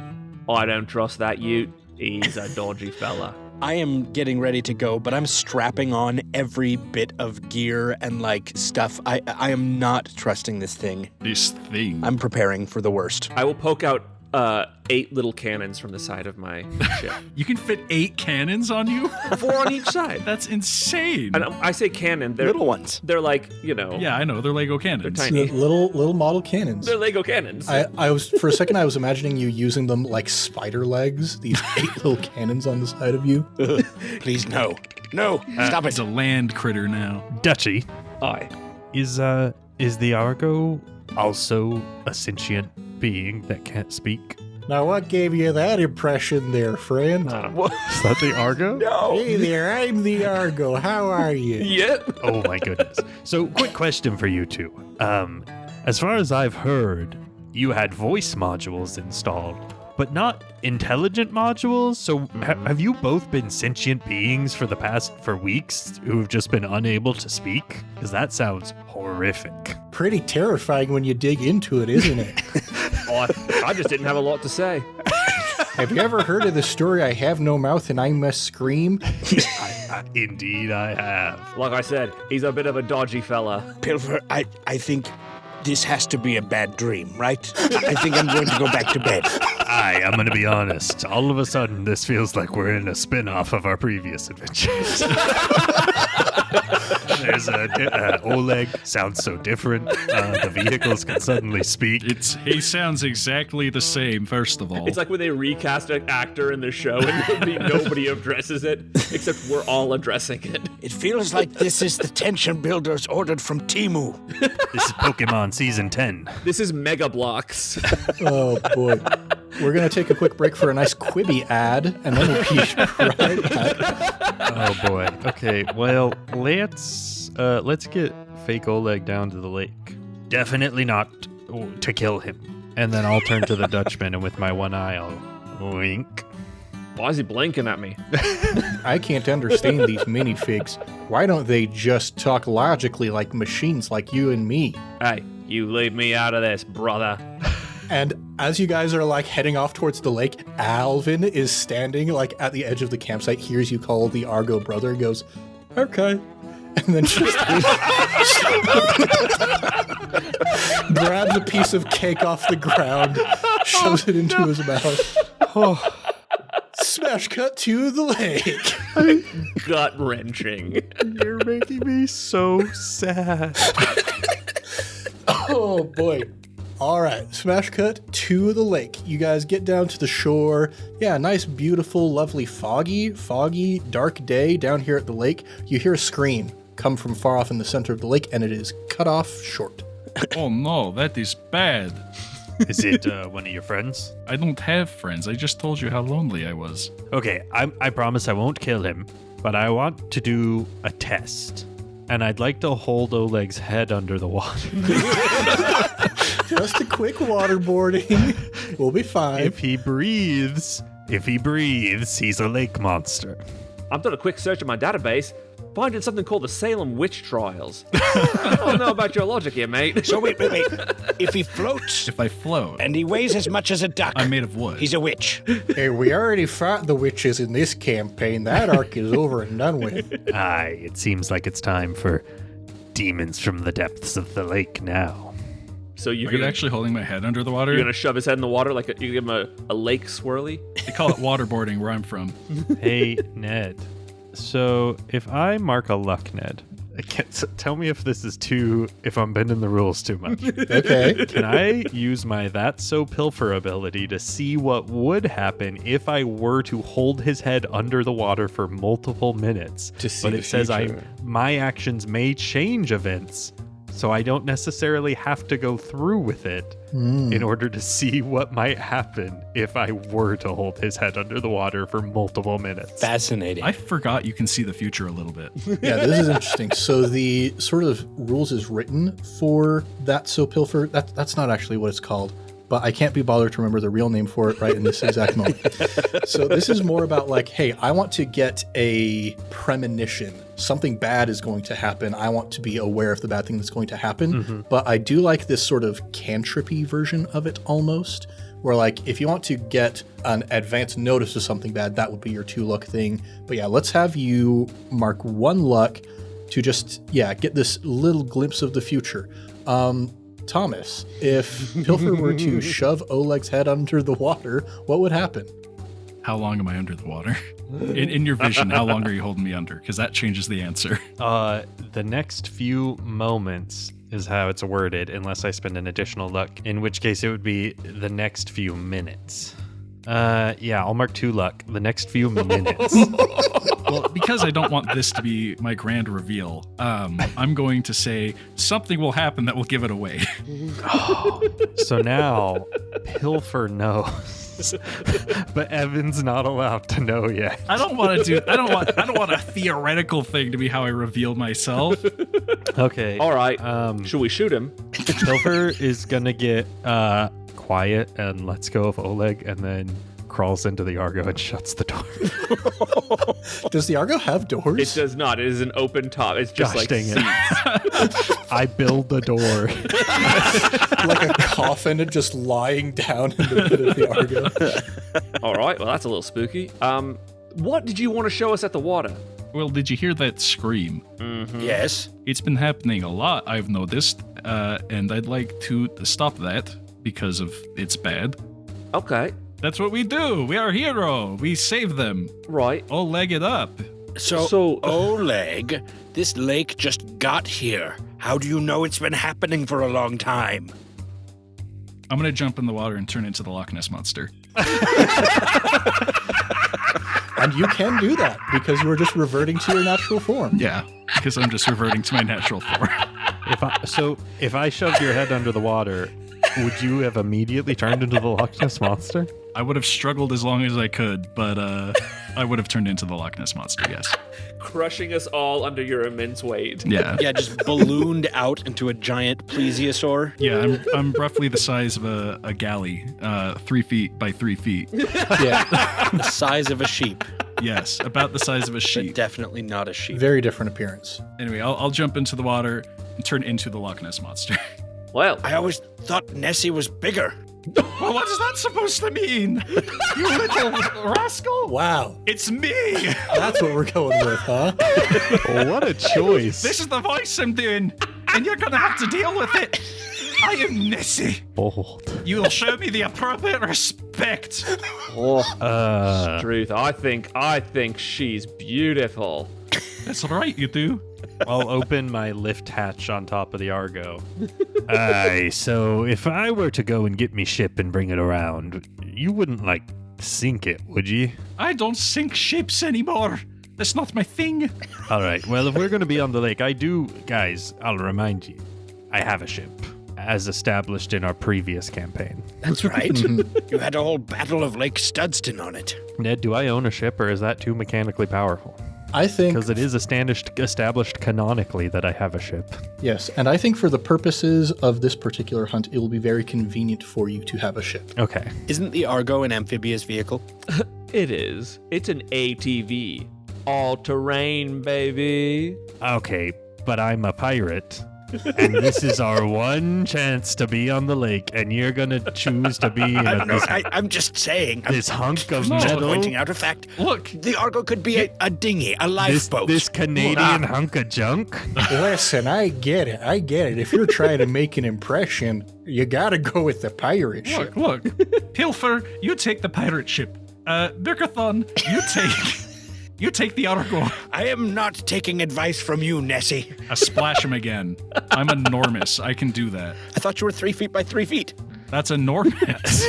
I don't trust that Ute. He's a dodgy fella. I am getting ready to go, but I'm strapping on every bit of gear and stuff. I am not trusting this thing. This thing. I'm preparing for the worst. I will poke out 8 little cannons from the side of my ship. You can fit 8 cannons on you? 4 on each side. That's insane. And I say cannon, they're Little ones. They're Yeah, I know. They're Lego cannons. They're tiny. Little model cannons. They're Lego cannons. I was for a second I was imagining you using them like spider legs, these 8 little cannons on the side of you. Please, no. No, stop It's it. a land critter now. Dutchy, Aye. is the Argo also a sentient being that can't speak? Now what gave you that impression there, friend? Is that the Argo? Hey there, I'm the Argo. How are you? Yep. Oh my goodness. So, quick question for you two. As far as I've heard, you had voice modules installed, but not intelligent modules. So, have you both been sentient beings for weeks who've just been unable to speak? Because that sounds horrific. Pretty terrifying when you dig into it, isn't it? I just didn't have a lot to say. Have you ever heard of the story I have no mouth and I must scream? Indeed, I have. Like I said, he's a bit of a dodgy fella. Pilfer, I think this has to be a bad dream, right? I think I'm going to go back to bed. I'm going to be honest. All of a sudden, this feels like we're in a spin-off of our previous adventures. There's Oleg, sounds so different. The vehicles can suddenly speak. He sounds exactly the same, first of all. It's like when they recast an actor in the show and nobody addresses it, except we're all addressing it. It feels like this is the tension builders ordered from Timu. This is Pokemon Season 10. This is Mega Blocks. Oh boy. We're going to take a quick break for a nice Quibi ad, and then we'll be right back. Oh boy. Okay, well, let's get fake Oleg down to the lake. Definitely not to kill him. And then I'll turn to the Dutchman, and with my one eye, I'll wink. Why is he blinking at me? I can't understand these minifigs. Why don't they just talk logically like machines like you and me? Hey, you leave me out of this, brother. And As you guys are like heading off towards the lake, Aaaaaalvin is standing like at the edge of the campsite, hears you call the Argo brother, and goes, "Okay," and then just grabs a piece of cake off the ground, shoves it into his mouth. Oh. Smash cut to the lake. Gut wrenching. You're making me so sad. Oh boy. All right, smash cut to the lake. You guys get down to the shore. Yeah, nice, beautiful, lovely, foggy, dark day down here at the lake. You hear a scream come from far off in the center of the lake, and it is cut off short. Oh no, that is bad. Is it one of your friends? I don't have friends. I just told you how lonely I was. Okay, I promise I won't kill him, but I want to do a test. And I'd like to hold Oleg's head under the water. Just a quick waterboarding. We'll be fine. If he breathes, He's a lake monster. I've done a quick search of my database, finding something called the Salem Witch Trials. I don't know about your logic here, mate. So wait. If he floats If I float, and he weighs as much as a duck, I'm made of wood. he's a witch. Hey, we already fought the witches in this campaign. That arc is over and done with. Aye, it seems like it's time for demons from the depths of the lake now. So Are you actually holding my head under the water? You're gonna shove his head in the water like you give him a lake swirly? They call it waterboarding where I'm from. hey, Ned. So if I mark a luck, Ned, tell me if I'm bending the rules too much. Okay. Can I use my That's So Pilfer ability to see what would happen if I were to hold his head under the water for multiple minutes? To see but the it says future. my actions may change events, so I don't necessarily have to go through with it in order to see what might happen if I were to hold his head under the water for multiple minutes. Fascinating. I forgot you can see the future a little bit. Yeah, this is interesting. So the sort of rules is written for That's So Pilfer. That's not actually what it's called, but I can't be bothered to remember the real name for it right in this exact moment. So this is more about like, hey, I want to get a premonition. Something bad is going to happen. I want to be aware of the bad thing that's going to happen. But I do like this sort of cantripy version of it almost, where like if you want to get an advance notice of something bad, that would be your 2 luck thing. But yeah, let's have you mark 1 luck to just, get this little glimpse of the future. Thomas, if Pilfer were to shove Oleg's head under the water, what would happen? How long am I under the water? In your vision, how long are you holding me under? Because that changes the answer. The next few moments is how it's worded, unless I spend an additional luck, in which case it would be the next few minutes. I'll mark 2 luck. The next few minutes. Well, because I don't want this to be my grand reveal, I'm going to say something will happen that will give it away. So now Pilfer knows, but Evan's not allowed to know yet. I don't want a theoretical thing to be how I reveal myself. Okay. All right. Should we shoot him? Pilfer is gonna get quiet and lets go of Oleg, and then crawls into the Argo and shuts the door. Does the Argo have doors? It does not. It is an open top. It's just Gosh, like dang it. I build the door. Like a coffin just lying down in the pit of the Argo. All right. Well, that's a little spooky. What did you want to show us at the water? Well, did you hear that scream? Yes. It's been happening a lot, I've noticed, and I'd like to stop that because of it's bad. Okay. That's what we do. We are a hero. We save them. Right. All leg it up. So Oleg, this lake just got here. How do you know it's been happening for a long time? I'm going to jump in the water and turn into the Loch Ness Monster. And you can do that because you were just reverting to your natural form. Yeah, because I'm just reverting to my natural form. If I shoved your head under the water, would you have immediately turned into the Loch Ness Monster? I would have struggled as long as I could, but I would have turned into the Loch Ness Monster, yes. Crushing us all under your immense weight. Yeah. Yeah, just ballooned out into a giant plesiosaur. Yeah, I'm roughly the size of a galley, 3 feet by 3 feet. Yeah, the size of a sheep, Yes, about the size of a but sheep. definitely not a sheep. Very different appearance. Anyway, I'll jump into the water and turn into the Loch Ness Monster. Well, I always thought Nessie was bigger. Well, what is that supposed to mean? You little rascal! Wow. It's me! That's what we're going with, huh? What a choice. This is the voice I'm doing, and you're gonna have to deal with it. I am Nessie. Bold. You will show me the appropriate respect. Truth, I think she's beautiful. That's right, you do. I'll open my lift hatch on top of the Argo. Aye, so if I were to go and get me ship and bring it around, you wouldn't, like, sink it, would you? I don't sink ships anymore. That's not my thing. All right, well, if we're going to be on the lake, guys, I'll remind you, I have a ship, as established in our previous campaign. That's right. You had a whole battle of Lake Studston on it. Ned, do I own a ship, or is that too mechanically powerful? I think... Because it is established canonically that I have a ship. Yes, and I think for the purposes of this particular hunt, it will be very convenient for you to have a ship. Okay. Isn't the Argo an amphibious vehicle? It is. It's an ATV. All-terrain, baby. Okay, but I'm a pirate. And this is our one chance to be on the lake, and you're gonna choose to be in I'm just saying. this hunk of just metal. pointing out a fact. Look. The Argo could be a dinghy, a lifeboat. This Canadian hunk of junk. Listen, I get it. If you're trying to make an impression, you gotta go with the pirate ship. Look. Pilfer, you take the pirate ship. Birkithon, you take the Argo. I am not taking advice from you, Nessie. I splash him again. I'm enormous. I can do that. I thought you were 3 feet by 3 feet. That's enormous.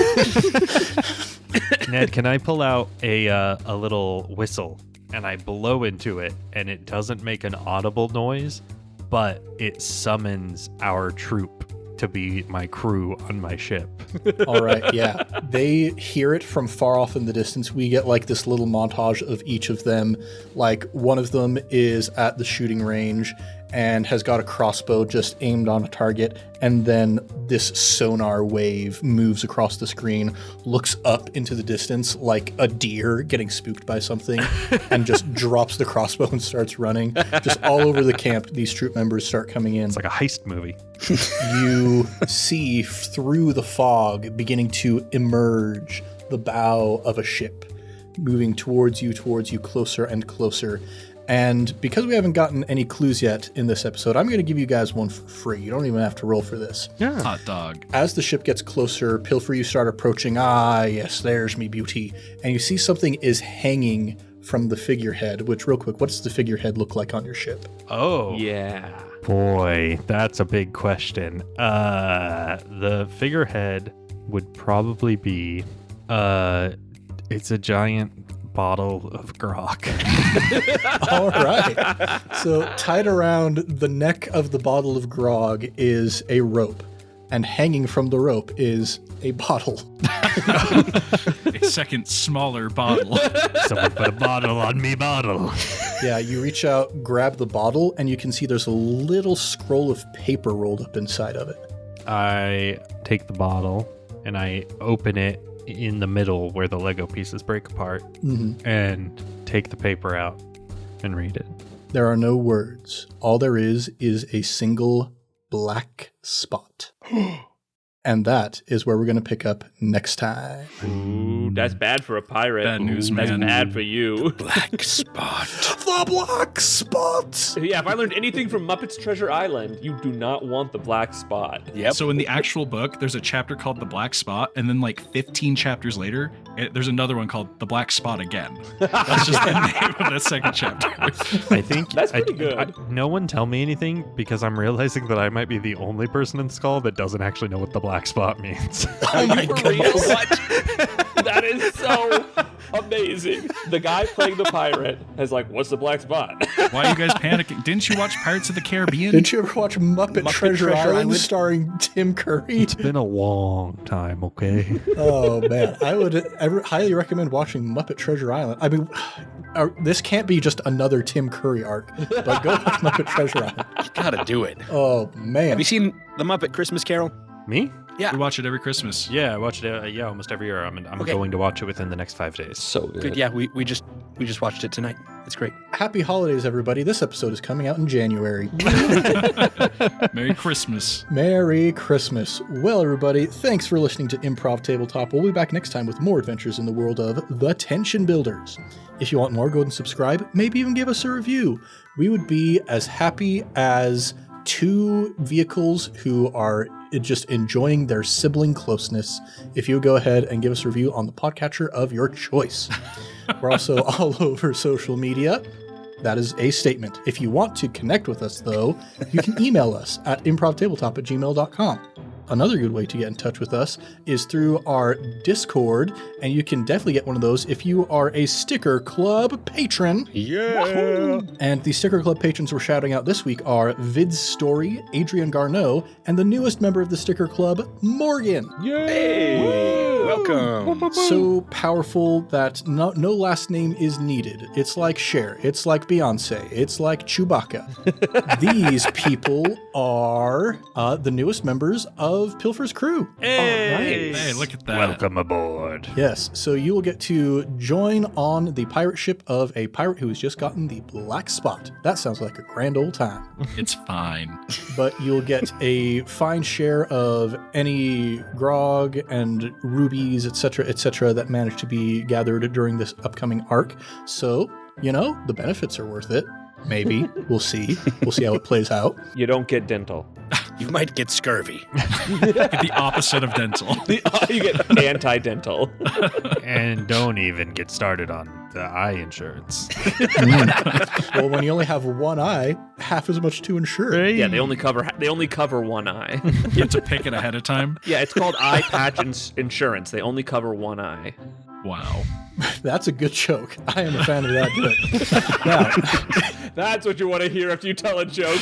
Ned, can I pull out a little whistle and I blow into it, and it doesn't make an audible noise, but it summons our troop to be my crew on my ship. All right, yeah. They hear it from far off in the distance. We get like this little montage of each of them. Like one of them is at the shooting range and has got a crossbow just aimed on a target. And then this sonar wave moves across the screen, looks up into the distance like a deer getting spooked by something, and just drops the crossbow and starts running. Just all over the camp, these troop members start coming in. It's like a heist movie. You see through the fog beginning to emerge the bow of a ship, moving towards you, closer and closer. And because we haven't gotten any clues yet in this episode, I'm going to give you guys one for free. You don't even have to roll for this. Yeah. Hot dog. As the ship gets closer, Pilfer, you start approaching. Ah, yes, there's me beauty. And you see something is hanging from the figurehead, which real quick, what does the figurehead look like on your ship? Oh. Yeah. Boy, that's a big question. The figurehead would probably be, it's a giant bottle of grog. All right. So tied around the neck of the bottle of grog is a rope, and hanging from the rope is a bottle. A second smaller bottle. Someone put a bottle on me bottle. Yeah, you reach out, grab the bottle, and you can see there's a little scroll of paper rolled up inside of it. I take the bottle and I open it in the middle where the Lego pieces break apart, and take the paper out and read it. There are no words. All there is a single black spot. And that is where we're going to pick up next time. Ooh, that's bad for a pirate. Bad news, That's man. bad for you. Black spot. The black spot! Yeah, if I learned anything from Muppets Treasure Island, you do not want the black spot. Yep. So in the actual book, there's a chapter called The Black Spot, and then like 15 chapters later, there's another one called The Black Spot Again. That's just the name of that second chapter. I think That's pretty good. No one tell me anything, because I'm realizing that I might be the only person in Skull that doesn't actually know what the black spot means. Oh my For real? goodness. What? That is so amazing. The guy playing the pirate has like, what's the black spot? Why are you guys panicking? Didn't you watch Pirates of the Caribbean? Did you ever watch Muppet Treasure Island starring Tim Curry? It's been a long time, okay? Oh man, I would highly recommend watching Muppet Treasure Island. I mean, this can't be just another Tim Curry arc, but go watch Muppet Treasure Island. You gotta do it. Oh man. Have you seen The Muppet Christmas Carol? Me? Yeah. We watch it every Christmas. Yeah, I watch it almost every year. I'm Okay. going to watch it within the next 5 days. So good. Good. Yeah, we just We just watched it tonight. It's great. Happy holidays, everybody. This episode is coming out in January. Merry Christmas. Merry Christmas. Well, everybody, thanks for listening to Improv Tabletop. We'll be back next time with more adventures in the world of The Tension Builders. If you want more, go ahead and subscribe. Maybe even give us a review. We would be as happy as two vehicles who are just enjoying their sibling closeness if you would go ahead and give us a review on the podcatcher of your choice. We're also all over social media. That is a statement. If you want to connect with us, though, you can email us at improvtabletop@gmail.com. Another good way to get in touch with us is through our Discord, and you can definitely get one of those if you are a Sticker Club patron. Yeah. Wahoo! And the Sticker Club patrons we're shouting out this week are Vid's Story, Adrian Garneau, and the newest member of the Sticker Club, Morgan. Yay! Welcome. So powerful that no last name is needed. It's like Cher. It's like Beyonce. It's like Chewbacca. These people are the newest members of Pilfer's crew. Hey, Hey, look at that. Welcome aboard. Yes, so you will get to join on the pirate ship of a pirate who has just gotten the black spot. That sounds like a grand old time. It's fine. But you'll get a fine share of any grog and rubies, etc., that manage to be gathered during this upcoming arc. So, the benefits are worth it. Maybe. We'll see. We'll see how it plays out. You don't get dental. You might get scurvy. The opposite of dental. You get anti-dental. And don't even get started on the eye insurance. Well, when you only have one eye, half as much to insure. Yeah, they only cover one eye. You have to pick it ahead of time. Yeah, it's called eye patch insurance. They only cover one eye. Wow. That's a good joke. I am a fan of that joke. Now, That's what you want to hear after you tell a joke.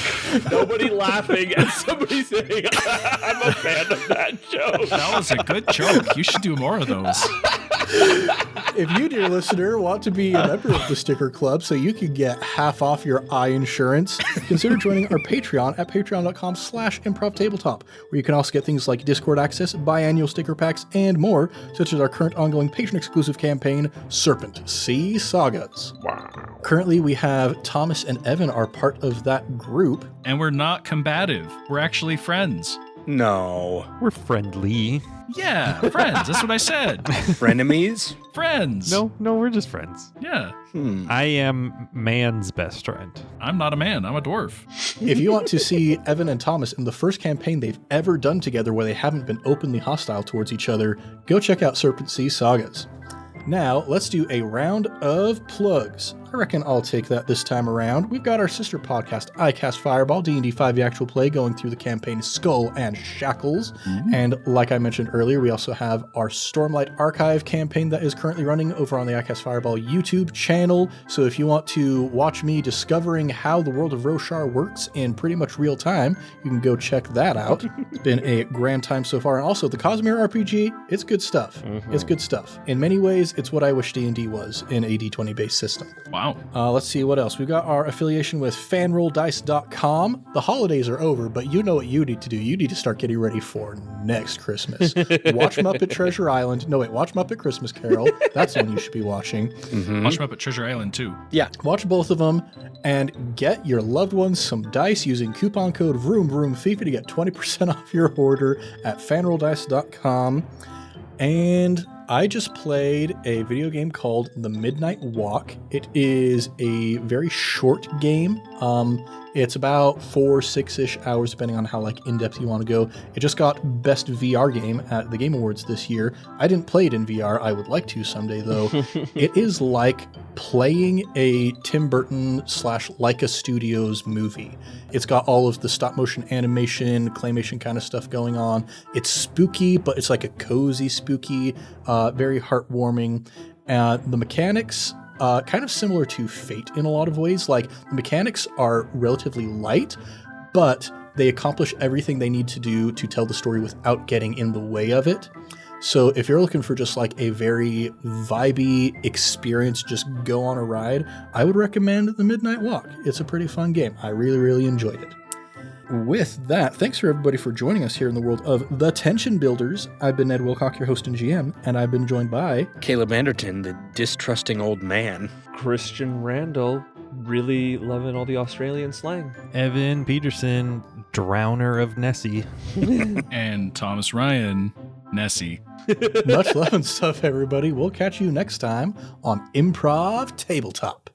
Nobody laughing and somebody saying, I'm a fan of that joke. That was a good joke. You should do more of those. if you, dear listener, want to be a member of the Sticker Club so you can get half off your eye insurance, consider joining our Patreon at patreon.com/improvtabletop, where you can also get things like Discord access, biannual sticker packs, and more, such as our current ongoing patron-exclusive campaign, Serpent Sea Sagas. Wow. Currently, we have Thomas and Evan are part of that group. And we're not combative. We're actually friends. No. we're friendly. Yeah, friends. That's what I said. Frenemies? Friends. No, we're just friends. Yeah. I am man's best friend. I'm not a man. I'm a dwarf. If you want to see Evan and Thomas in the first campaign they've ever done together where they haven't been openly hostile towards each other, go check out Serpent Sea Sagas. Now, let's do a round of plugs. I reckon I'll take that this time around. We've got our sister podcast, iCast Fireball, D&D 5e Actual Play, going through the campaign Skull and Shackles. And like I mentioned earlier, we also have our Stormlight Archive campaign that is currently running over on the iCast Fireball YouTube channel. So if you want to watch me discovering how the world of Roshar works in pretty much real time, you can go check that out. It's been a grand time so far. And also the Cosmere RPG, it's good stuff. It's good stuff. In many ways, it's what I wish D&D was in a D20 based system. Wow. Let's see what else. We've got our affiliation with fanrolldice.com. The holidays are over, but you know what you need to do. You need to start getting ready for next Christmas. Watch Muppet Treasure Island. No, wait, watch Muppet Christmas Carol. That's the one you should be watching. Watch them up at Treasure Island, too. Yeah. Watch both of them and get your loved ones some dice using coupon code VROOMVROOMFIFA to get 20% off your order at fanrolldice.com. And I just played a video game called The Midnight Walk. It is a very short game. It's about 4-6-ish hours, depending on how in-depth you want to go. It just got Best VR Game at the Game Awards this year. I didn't play it in VR. I would like to someday, though. It is like playing a Tim Burton / Leica Studios movie. It's got all of the stop-motion animation, claymation kind of stuff going on. It's spooky, but it's like a cozy spooky, very heartwarming. The mechanics... kind of similar to Fate in a lot of ways. The mechanics are relatively light, but they accomplish everything they need to do to tell the story without getting in the way of it. So if you're looking for just a very vibey experience, just go on a ride, I would recommend The Midnight Walk. It's a pretty fun game. I really, really enjoyed it. with that, thanks for everybody for joining us here in the world of The Tension Builders. I've been Ned Wilcock, your host and GM, and I've been joined by Caleb Anderton, the distrusting old man. Christian Randall, really loving all the Australian slang. Evan Peterson, drowner of Nessie. And Thomas Ryan, Nessie. Much love and stuff, everybody. We'll catch you next time on Improv Tabletop.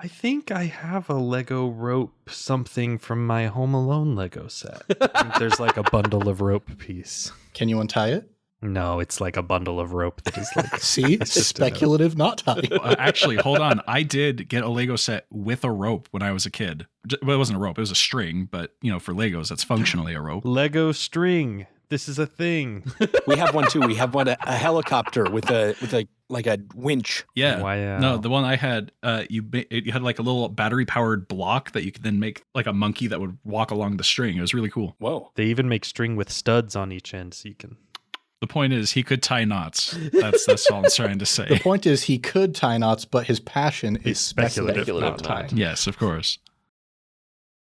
I think I have a Lego rope something from my Home Alone Lego set. I think there's like a bundle of rope piece. Can you untie it? No, it's like a bundle of rope that is like... See? Speculative not tie. Actually, hold on. I did get a Lego set with a rope when I was a kid. Well, it wasn't a rope. It was a string. But, for Legos, that's functionally a rope. Lego string. This is a thing. We have one too. We have one a helicopter with a winch. Yeah. Wow. No, the one I had, you had like a little battery powered block that you could then make like a monkey that would walk along the string. It was really cool. Whoa. They even make string with studs on each end so you can... The point is, he could tie knots. That's all I'm trying to say. The point is, he could tie knots, but his passion is speculative Speculative not tying. Yes, of course.